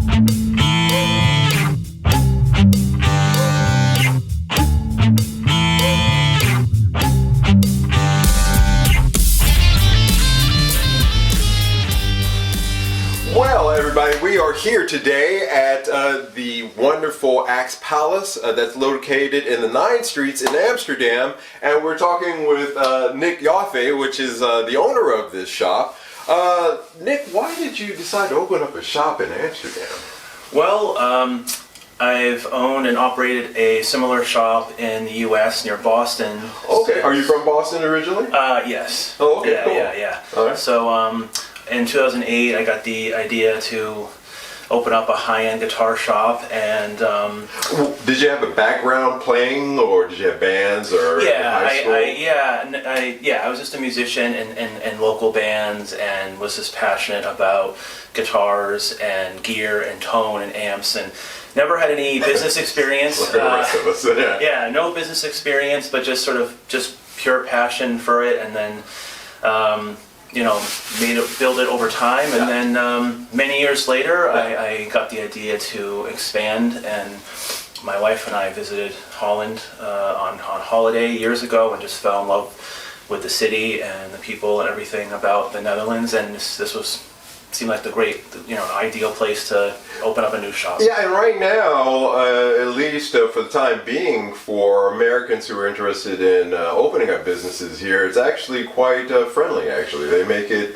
Well, everybody, we are here today at the wonderful Axe Palace that's located in the 9 Streets in Amsterdam, and we're talking with Nick Yaffe, which is the owner of this shop. Nick, why did you decide to open up a shop in Amsterdam? Well, I've owned and operated a similar shop in the U.S. near Boston. Okay. Are you from Boston originally? Yes. Oh, okay, yeah, cool. Yeah. All right. So, in 2008, I got the idea to open up a high-end guitar shop, and did you have a background playing, or did you have bands, or in high school? I was just a musician in local bands, and was just passionate about guitars and gear and tone and amps, and never had any business experience. Like the rest of us, yeah. Yeah, no business experience, but just pure passion for it, and then build it over time, and then many years later, I got the idea to expand, and my wife and I visited Holland on holiday years ago, and just fell in love with the city and the people and everything about the Netherlands, and this seemed like the great, ideal place to open up a new shop. Yeah, and right now, at least for the time being, for Americans who are interested in opening up businesses here, it's actually quite friendly, actually. They make it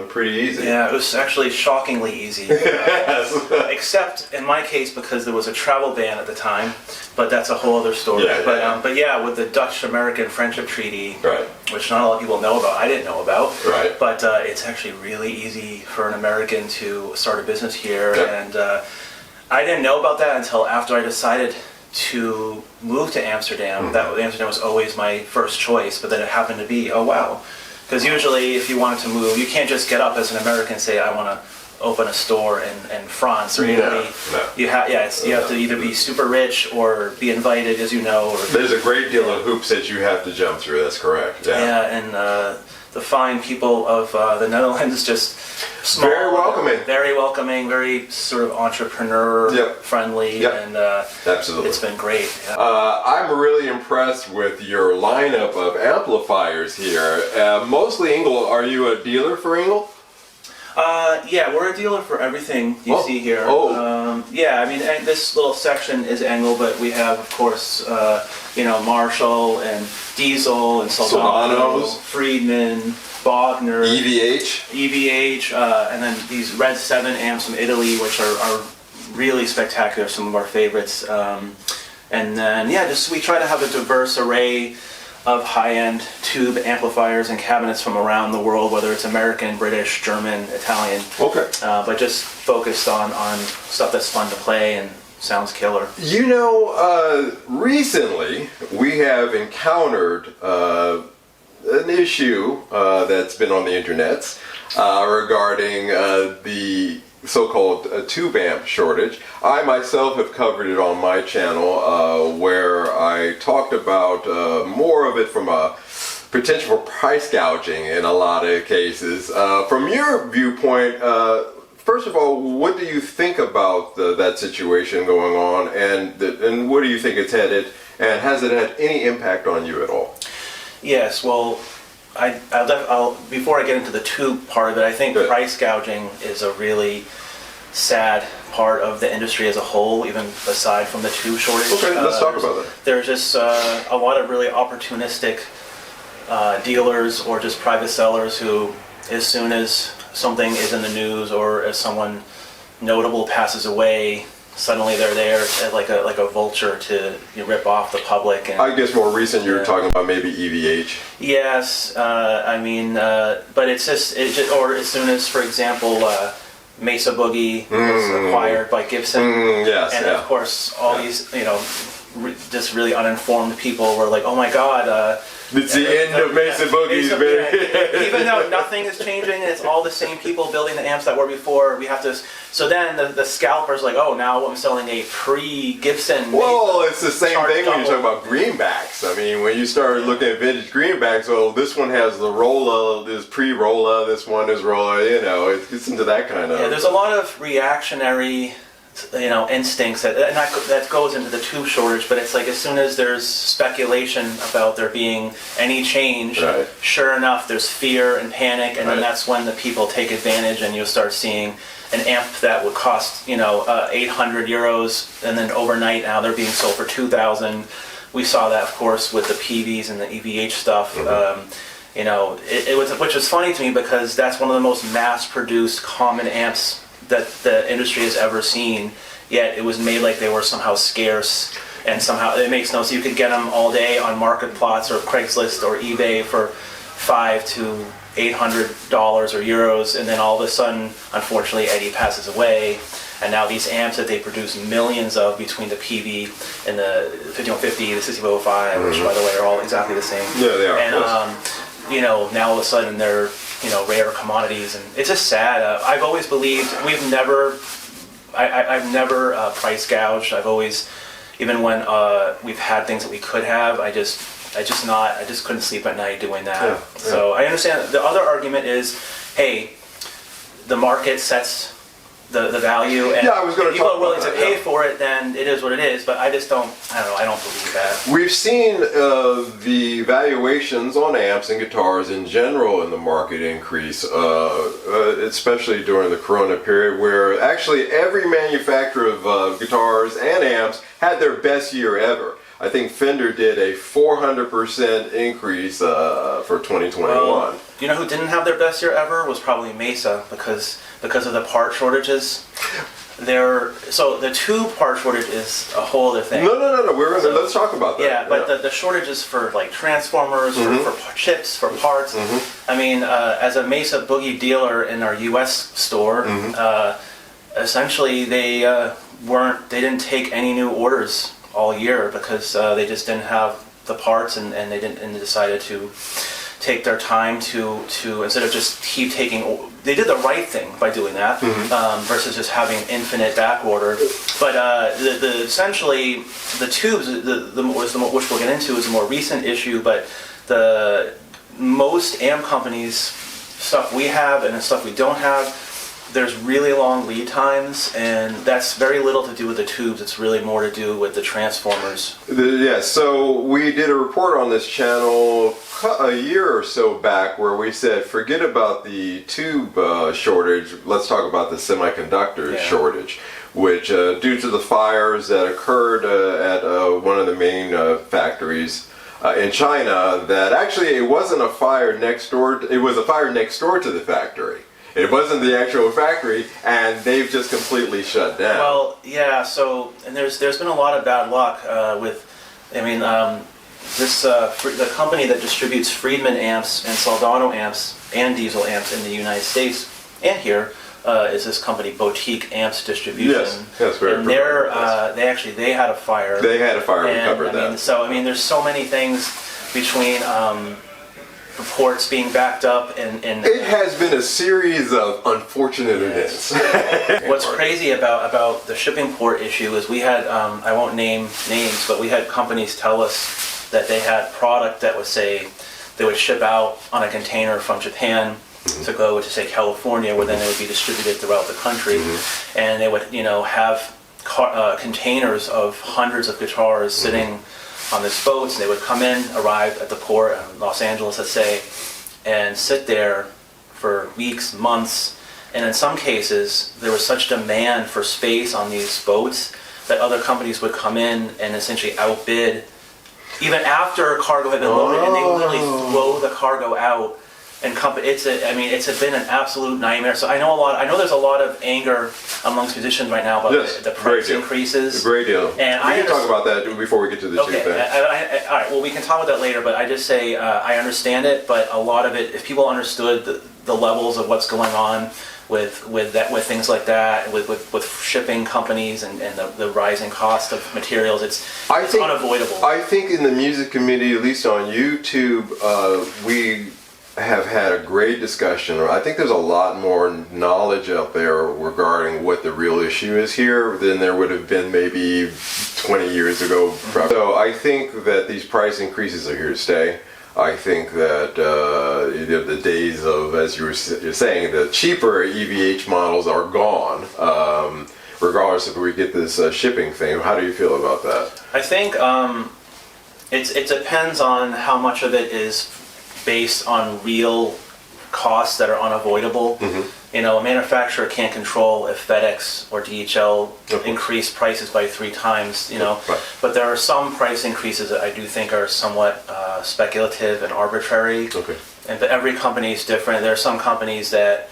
pretty easy. Yeah, it was actually shockingly easy. Yes. Except in my case, because there was a travel ban at the time, but that's a whole other story. But with the Dutch-American Friendship Treaty, right, which not a lot of people know about, I didn't know about, right, but it's actually really easy for an American to start a business here, and I didn't know about that until after I decided to move to Amsterdam. That Amsterdam was always my first choice, but then it happened to be, oh wow, because usually if you wanted to move, you can't just get up as an American and say, I want to open a store in France or Italy. You have to either be super rich or be invited, as you know. Or, there's a great deal of hoops that you have to jump through. That's correct. Yeah, and the fine people of the Netherlands, just small, very welcoming, very sort of entrepreneur friendly, and absolutely, it's been great. I'm really impressed with your lineup of amplifiers here. Mostly Engel. Are you a dealer for Engel? Yeah, we're a dealer for everything you see here. This little section is Engel, but we have, of course, Marshall and Diesel and Soldano, Friedman, Bogner, EVH, and then these Red 7 amps from Italy, which are really spectacular, some of our favorites. And then, we try to have a diverse array of high-end tube amplifiers and cabinets from around the world, whether it's American, British, German, Italian. Okay. But just focused on stuff that's fun to play and sounds killer. Recently we have encountered an issue that's been on the internets regarding the so-called tube amp shortage. I myself have covered it on my channel where I talked about more of it from a potential for price gouging in a lot of cases. From your viewpoint, first of all, what do you think about that situation going on, and where do you think it's headed, and has it had any impact on you at all? Yes, well, I'll before I get into the tube part of it, I think price gouging is a really sad part of the industry as a whole, even aside from the tube shortage. Okay, let's talk about that. There's just a lot of really opportunistic dealers or just private sellers who, as soon as something is in the news or as someone notable passes away, suddenly they're there like a vulture to rip off the public. And, I guess more recent, you're talking about maybe EVH. Yes, but it's just or as soon as, for example, Mesa Boogie was acquired by Gibson, of course all these just really uninformed people were like, oh my God. It's the end of Mesa Boogie's, baby. Even though nothing is changing and it's all the same people building the amps that were before, we have to. So then the scalper's like, oh, now I'm selling a pre-Gibson. Well, it's the same thing when you talk about greenbacks. I mean, when you start looking at vintage greenbacks, well, this one has the Rolla, this pre-Rolla, this one is Rolla. It's into that kind of. Yeah, there's a lot of reactionary instincts that goes into the tube shortage. But it's like as soon as there's speculation about there being any change, right. Sure enough, there's fear and panic, and then that's when the people take advantage, and you'll start seeing an amp that would cost 800 euros, and then overnight now they're being sold for 2,000. We saw that, of course, with the PVs and the EVH stuff. Which was funny to me because that's one of the most mass-produced common amps that the industry has ever seen. Yet it was made like they were somehow scarce, and somehow it makes no sense. You could get them all day on Markups or Craigslist or eBay for $500 to $800 or euros, and then all of a sudden, unfortunately, Eddie passes away. And now these amps that they produce millions of between the PV and the 5150, the 6505, which by the way are all exactly the same. Yeah, they are. And now all of a sudden they're rare commodities, and it's just sad. I've always believed I've never price gouged. I've always, even when we've had things that we could have, I just couldn't sleep at night doing that. Yeah. So I understand. The other argument is, hey, the market sets the value, and if people are willing to pay for it, then it is what it is. But I just don't believe that. We've seen the valuations on amps and guitars in general in the market increase, especially during the Corona period, where actually every manufacturer of guitars and amps had their best year ever. I think Fender did a 400% increase for 2021. Well, you know who didn't have their best year ever was probably Mesa, because of the part shortages. So the tube part shortage is a whole other thing. No. Let's talk about that. Yeah, but the shortages for like transformers, for chips, for parts. I mean, as a Mesa Boogie dealer in our U.S. store, essentially they didn't take any new orders all year because they just didn't have the parts, and they decided to take their time to instead of just keep taking. They did the right thing by doing that versus just having infinite back order. But essentially the tubes, which we'll get into, is a more recent issue. But the most amp companies stuff we have and the stuff we don't have, there's really long lead times, and that's very little to do with the tubes. It's really more to do with the transformers. So we did a report on this channel a year or so back where we said forget about the tube shortage, let's talk about the semiconductor shortage, which due to the fires that occurred at one of the main factories in China, that actually it wasn't a fire next door, it was a fire next door to the factory. It wasn't the actual factory, and they've just completely shut down. Well, yeah. So, and there's been a lot of bad luck with. I mean, the company that distributes Friedman amps and Soldano amps and diesel amps in the United States and here is this company Boutique Amps Distribution. Yes, very. And they had a fire. They had a fire. We covered that. So there's so many things between. Reports being backed up and it has been a series of unfortunate events. What's crazy about the shipping port issue is we had I won't name names, but we had companies tell us that they had product that would say they would ship out on a container from Japan to go to say California, where then it would be distributed throughout the country, and they would have containers of hundreds of guitars sitting on this boat, and they would come in, arrive at the port in Los Angeles, let's say, and sit there for weeks, months, and in some cases there was such demand for space on these boats that other companies would come in and essentially outbid, even after cargo had been loaded, and they literally throw the cargo out. And it's been an absolute nightmare. So I know there's a lot of anger amongst musicians right now about the price increases. Great deal. And we can talk about that before we get to the tube thing. All right. Well, we can talk about that later. But I just say I understand it. But a lot of it, if people understood the levels of what's going on with things like that, with shipping companies and the rising cost of materials, it's unavoidable. I think in the music community, at least on YouTube, we have had a great discussion. I think there's a lot more knowledge out there regarding what the real issue is here than there would have been maybe 20 years ago. So I think that these price increases are here to stay. I think that the days of, as you were saying, the cheaper EVH models are gone. regardless if we get this shipping thing. How do you feel about that? I think it depends on how much of it is based on real costs that are unavoidable. You know, a manufacturer can't control if FedEx or DHL increase prices by 3 times, you know. Right. But there are some price increases that I do think are somewhat speculative and arbitrary. Okay. But every company is different. There are some companies that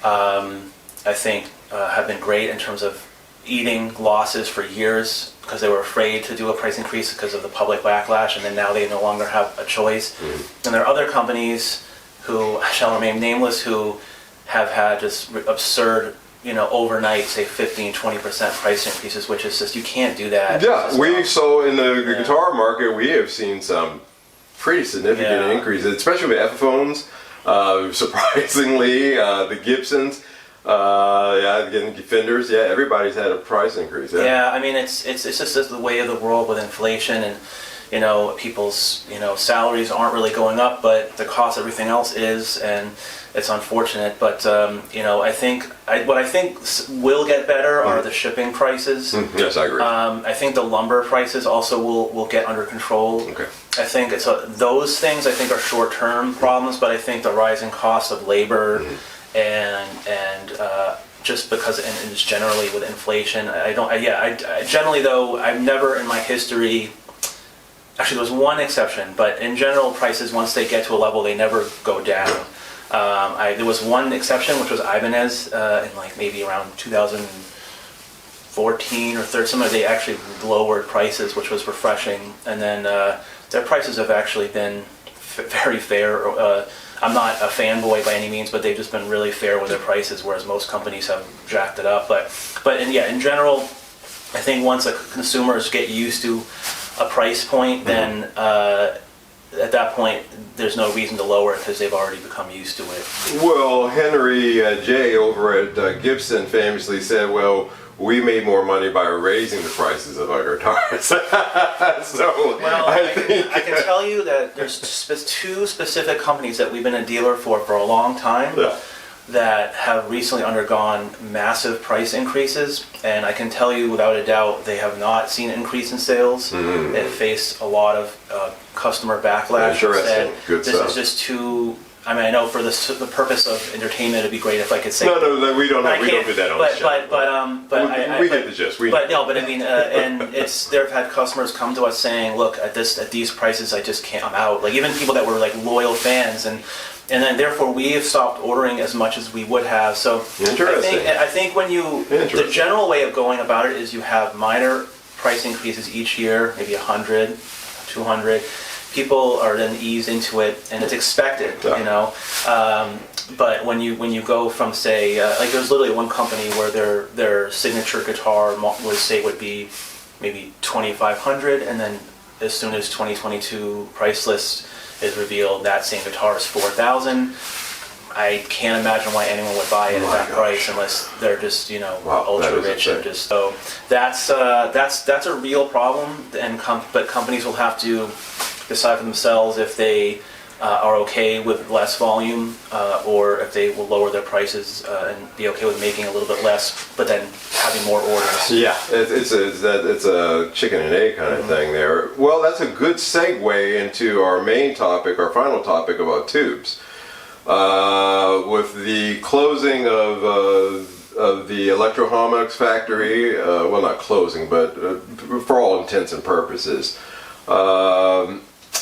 I think have been great in terms of eating losses for years because they were afraid to do a price increase because of the public backlash, and then now they no longer have a choice. And there are other companies who shall remain nameless who have had just absurd, you know, overnight, say 15-20% price increases, which is just, you can't do that. Yeah, so in the guitar market, we have seen some pretty significant increases, especially with Epiphones. Surprisingly, the Gibsons, getting Fenders. Yeah, everybody's had a price increase. Yeah, I mean, it's just the way of the world with inflation, and you know, people's, you know, salaries aren't really going up, but the cost of everything else is, and it's unfortunate. But you know, I think what I think will get better are the shipping prices. Yes, I agree. I think the lumber prices also will get under control. Okay. I think those things I think are short-term problems, but I think the rising cost of labor and just because, and just generally with inflation, I generally, though, I've never in my history. Actually, there was one exception, but in general, prices, once they get to a level, they never go down. There was one exception, which was Ibanez, in like maybe around 2014 or 13, somewhere they actually lowered prices, which was refreshing. And then their prices have actually been very fair. I'm not a fanboy by any means, but they've just been really fair with their prices, whereas most companies have jacked it up. But in general, I think once consumers get used to a price point, then at that point there's no reason to lower it because they've already become used to it. Well, Henry J. over at Gibson famously said, well, we made more money by raising the prices of our guitars. I can tell you that there's 2 specific companies that we've been a dealer for a long time. That have recently undergone massive price increases, and I can tell you without a doubt they have not seen an increase in sales. They've faced a lot of customer backlash. Interesting. Good this stuff. is just too. I mean, I know for the purpose of entertainment, it'd be great if I could say. No, we don't do that on the show. We get the gist. I mean, and they've had customers come to us saying, "Look, at these prices, I just can't. I'm out." Like even people that were like loyal fans, and then therefore we have stopped ordering as much as we would have. So I think when the general way of going about it is you have minor price increases each year, maybe 100, 200. People are then eased into it, and it's expected, you know. But when you go from, say, like there's literally one company where their signature guitar would be maybe $2,500, and then as soon as 2022 price list is revealed, that same guitar is $4,000. I can't imagine why anyone would buy it at that price unless they're just, you know, ultra rich and just so. That's a real problem, and but companies will have to decide for themselves if they are okay with less volume or if they will lower their prices and be okay with making a little bit less, but then having more orders. Yeah, it's a chicken and egg kind of thing there. Well, that's a good segue into our main topic, our final topic about tubes. With the closing of the Electro-Harmonix factory, well, not closing, but for all intents and purposes,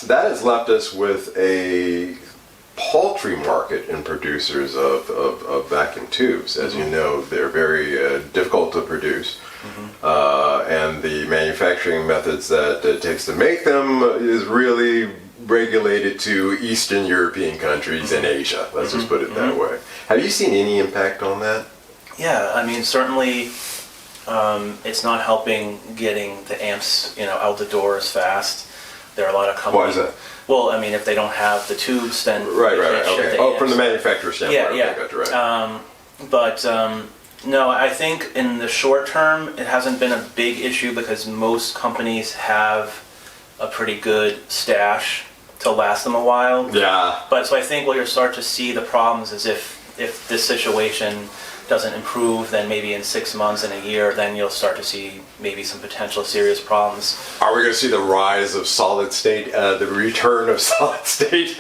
that has left us with a paltry market in producers of vacuum tubes. As you know, they're very difficult to produce, and the manufacturing methods that it takes to make them is really regulated to Eastern European countries and Asia. Let's just put it that way. Have you seen any impact on that? Yeah, I mean, certainly it's not helping getting the amps, you know, out the door as fast. There are a lot of companies. Why is that? Well, I mean, if they don't have the tubes, then right, ship okay. the Oh, amps. from the manufacturer's standpoint. Yeah. Okay, gotcha, right. But no, I think in the short term, it hasn't been a big issue because most companies have a pretty good stash to last them a while. Yeah. But so I think what you'll start to see the problems is if this situation doesn't improve, then maybe in 6 months and a year, then you'll start to see maybe some potential serious problems. Are we going to see the rise of solid state, the return of solid state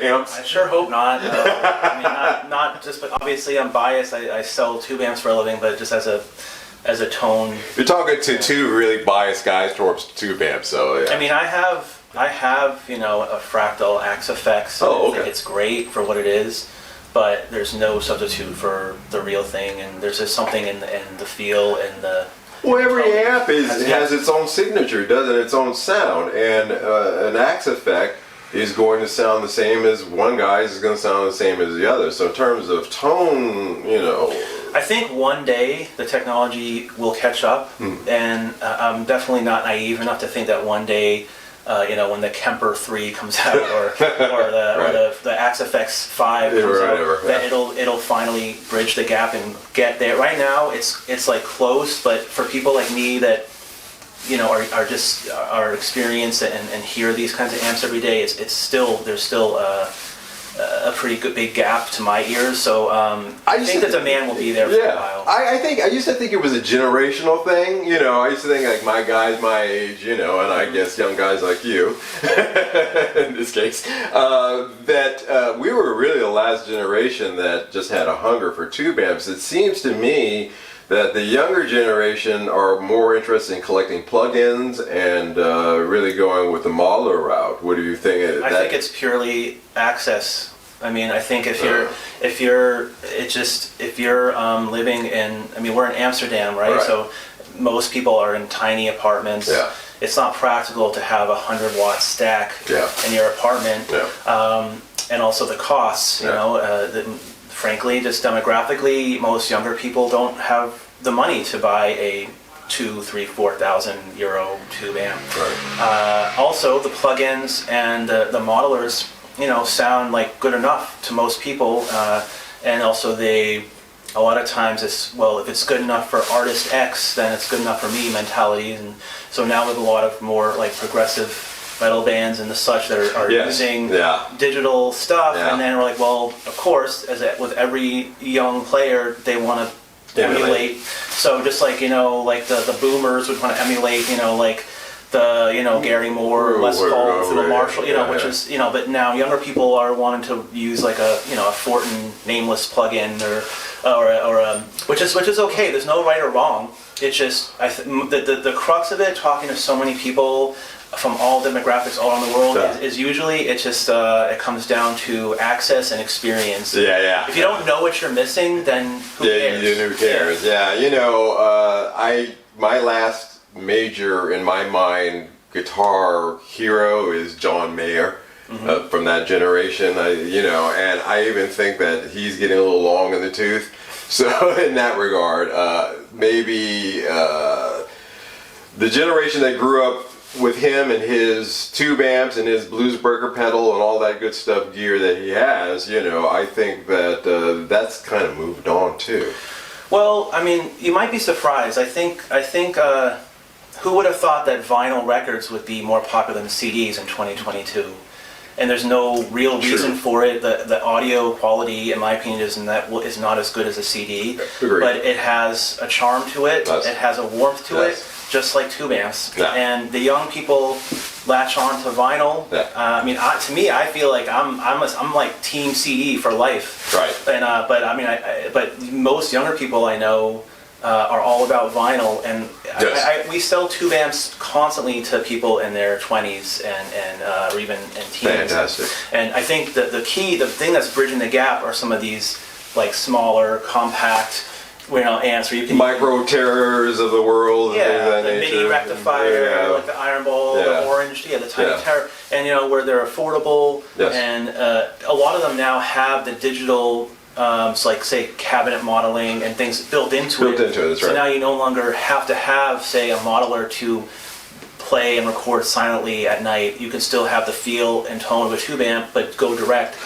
amps? I sure hope not. I mean, not just, but obviously I'm biased. I sell tube amps for a living, but just as a tone. You're talking to two really biased guys towards tube amps, so yeah. I mean, I have a fractal axe effects. Oh, okay. I think it's great for what it is, but there's no substitute for the real thing, and there's just something in the feel and the. Well, every amp has its own signature, doesn't it? Its own sound, and an axe effect is going to sound the same as one guy's is going to sound the same as the other. So in terms of tone, I think one day the technology will catch up, and I'm definitely not naive enough to think that one day, when the Kemper 3 comes out, or the Axe FX 5 comes out, that it'll finally bridge the gap and get there. Right now, it's like close, but for people like me that are experienced and hear these kinds of amps every day, there's still a pretty good big gap to my ears. So I think the demand will be there for a while. I used to think it was a generational thing. I used to think like my guys my age, and I guess young guys like you, in this case, that we were really the last generation that just had a hunger for tube amps. It seems to me that the younger generation are more interested in collecting plugins and really going with the modeler route. What do you think? I think it's purely access. I mean, I think if you're living in, I mean, we're in Amsterdam, right? So most people are in tiny apartments. Yeah. It's not practical to have a 100-watt stack in your apartment, and also the costs. Frankly, just demographically, most younger people don't have the money to buy a 2,000, 3,000, 4,000 euro tube amp. Also, the plugins and the modelers, sound like good enough to most people, and also a lot of times if it's good enough for artist X, then it's good enough for me mentality. And so now with a lot of more like progressive metal bands and the such that are using digital stuff, and then we're like, well, of course, with every young player, they want to emulate. So just like like the boomers would want to emulate, like the Gary Moore, Les Paul, through the Marshall, which is but now younger people are wanting to use like a Fortin nameless plugin or which is okay. There's no right or wrong. It's just the crux of it, talking to so many people from all demographics all around the world, is usually it comes down to access and experience. If you don't know what you're missing, then who cares? Who cares? My last major, in my mind, guitar hero is John Mayer. From that generation, and I even think that he's getting a little long in the tooth. So in that regard, maybe the generation that grew up with him and his tube amps and his Bluesbreaker pedal and all that good stuff gear that he has, I think that that's kind of moved on too. Well, I mean, you might be surprised. I think who would have thought that vinyl records would be more popular than CDs in 2022? And there's no real reason for it. The audio quality, in my opinion, is not as good as a CD. Agreed. But it has a charm to it. It has a warmth to it, just like tube amps. And the young people latch on to vinyl. I mean, to me, I feel like I'm like team CD for life. Right. And but most younger people I know are all about vinyl, and we sell tube amps constantly to people in their 20s or even in teens. Fantastic. And I think the thing that's bridging the gap are some of these like smaller, compact, amps where you can micro terrors of the world. The mini rectifier, like the Iron Ball, the Orange, the tiny terror, and where they're affordable, and a lot of them now have the digital. So like say cabinet modeling and things built into it. That's so right. now you no longer have to have, say, a modeler to play and record silently at night. You can still have the feel and tone of a tube amp, but go direct.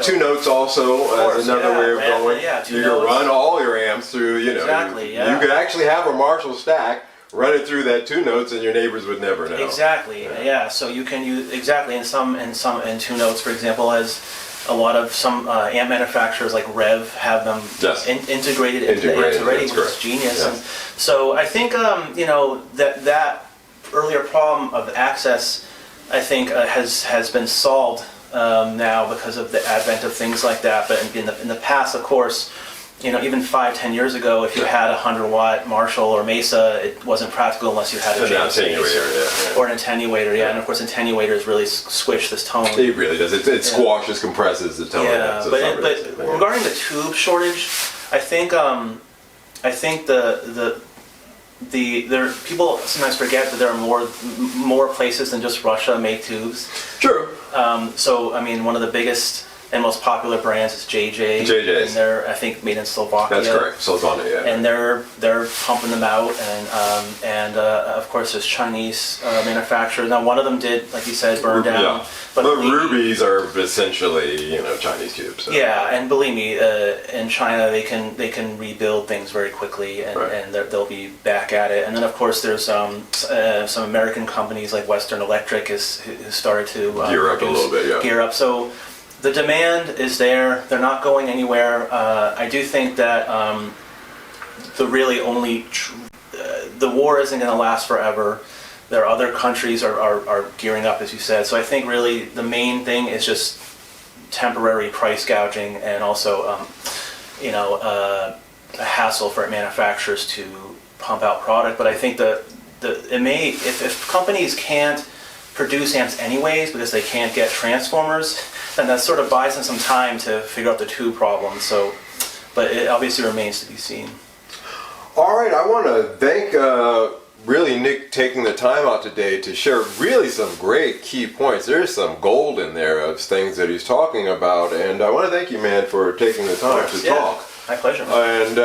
Two notes also as another way of going. You can run all your amps through, Exactly, You could actually have a Marshall stack run it through that 2 notes, and your neighbors would never know. Exactly. Yeah. So you can use exactly in 2 notes, for example, as a lot of some amp manufacturers like Rev have them integrated into the amps already, which is genius. Yes. And so I think that earlier problem of access, I think has been solved now because of the advent of things like that. But in the past, of course, even 5-10 years ago, if you had a 100-watt Marshall or Mesa, it wasn't practical unless you had a attenuator, or an attenuator, and of course attenuators really squish this tone. It really does. It squashes, compresses the tone. Yeah, but regarding the tube shortage, I think there people sometimes forget that there are more places than just Russia make tubes. True. So I mean, one of the biggest and most popular brands is JJ. JJ's. And they're, I think, made in Slovakia. That's correct. Slovakia, yeah. And they're pumping them out, and of course there's Chinese manufacturers. Now one of them did, like you said, burn down. Yeah. But Rubies are essentially, Chinese tubes. So. Yeah, and believe me, in China they can rebuild things very quickly, and they'll be back at it. And then of course there's some American companies like Western Electric who started to gear up a little bit. Yeah. Gear up. So the demand is there. They're not going anywhere. I do think that the war isn't going to last forever. There are other countries are gearing up, as you said. So I think really the main thing is just temporary price gouging, and also a hassle for manufacturers to pump out product. But I think if companies can't produce amps anyways because they can't get transformers, then that sort of buys them some time to figure out the tube problem. So, but it obviously remains to be seen. All right, I want to thank really Nick taking the time out today to share really some great key points. There's some gold in there of things that he's talking about, and I want to thank you, man, for taking the time to talk. My pleasure. And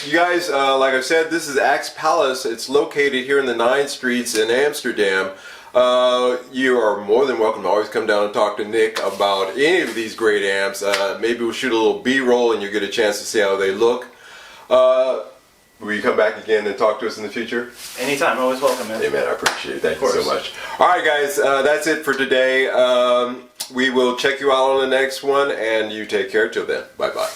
you guys, like I said, this is Axe Palace. It's located here in the 9 Streets in Amsterdam. You are more than welcome to always come down and talk to Nick about any of these great amps. Maybe we'll shoot a little B-roll and you get a chance to see how they look. Will you come back again and talk to us in the future? Anytime, always welcome, man. Hey, man, I appreciate it. Thank you so much. All right, guys, that's it for today. We will check you out on the next one, and you take care till then. Bye-bye.